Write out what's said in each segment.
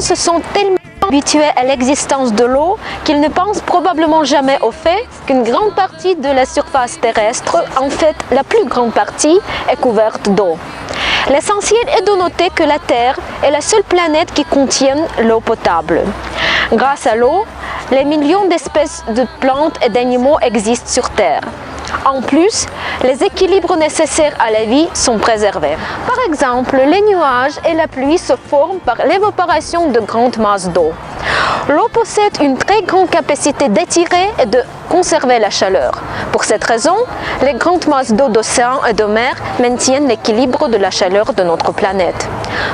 se sont tellement habitués à l'existence de l'eau qu'ils ne pensent probablement jamais au fait qu'une grande partie de la surface terrestre, en fait la plus grande partie, est couverte d'eau. L'essentiel est de noter que la Terre est la seule planète qui contienne l'eau potable. Grâce à l'eau, les millions d'espèces de plantes et d'animaux existent sur Terre. En plus, les équilibres nécessaires à la vie sont préservés. Par exemple, les nuages et la pluie se forment par l'évaporation de grandes masses d'eau. L'eau possède une très grande capacité d'étirer et de conserver la chaleur. Pour cette raison, les grandes masses d'eau d'océan et de mer maintiennent l'équilibre de la chaleur de notre planète.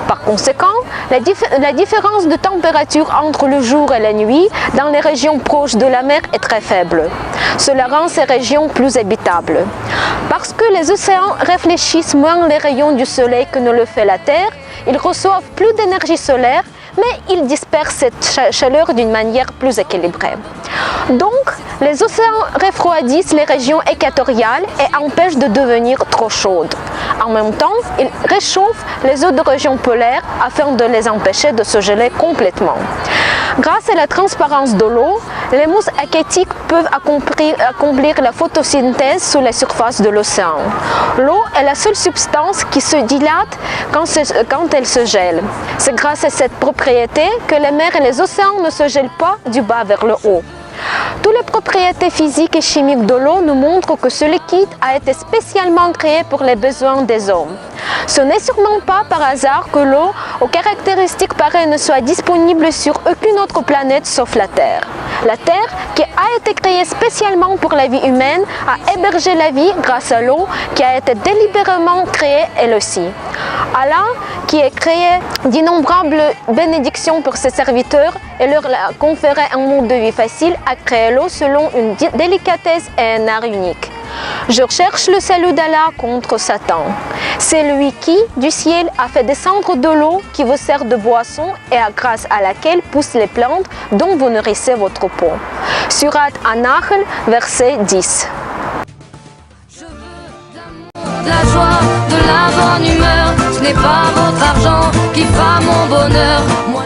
Par conséquent, la différence de température entre le jour et la nuit dans les régions proches de la mer est très faible. Cela rend ces régions plus habitables. Parce que les océans réfléchissent moins les rayons du soleil que ne le fait la Terre, ils reçoivent plus d'énergie solaire, mais ils dispersent cette chaleur d'une manière plus équilibrée. Donc, les océans refroidissent les régions équatoriales et empêchent de devenir trop chaudes. En même temps, ils réchauffent les eaux de régions polaires afin de les empêcher de se geler complètement. Grâce à la transparence de l'eau, les mousses aquatiques peuvent accomplir la photosynthèse sous la surface de l'océan. L'eau est la seule substance qui se dilate quand elle se gèle. C'est grâce à cette propriété que les mers et les océans ne se gèlent pas du bas vers le haut. Toutes les propriétés physiques et chimiques de l'eau nous montrent que ce liquide a été spécialement créé pour les besoins des hommes. Ce n'est sûrement pas par hasard que l'eau, aux caractéristiques pareilles, ne soit disponible sur aucune autre planète sauf la Terre. La Terre, qui a été créée spécialement pour la vie humaine, a hébergé la vie grâce à l'eau qui a été délibérément créée elle aussi. Allah, qui a créé d'innombrables bénédictions pour ses serviteurs et leur a conféré un mode de vie facile, a créé l'eau selon une délicatesse et un art unique. Je cherche le salut d'Allah contre Satan. C'est lui qui, du ciel, a fait descendre de l'eau qui vous sert de boisson et grâce à laquelle poussent les plantes dont vous nourrissez votre peau. Surat An-Nahl, verset 10. Je veux de la joie, de la bonne humeur. Ce n'est pas votre argent qui fera mon bonheur. Moi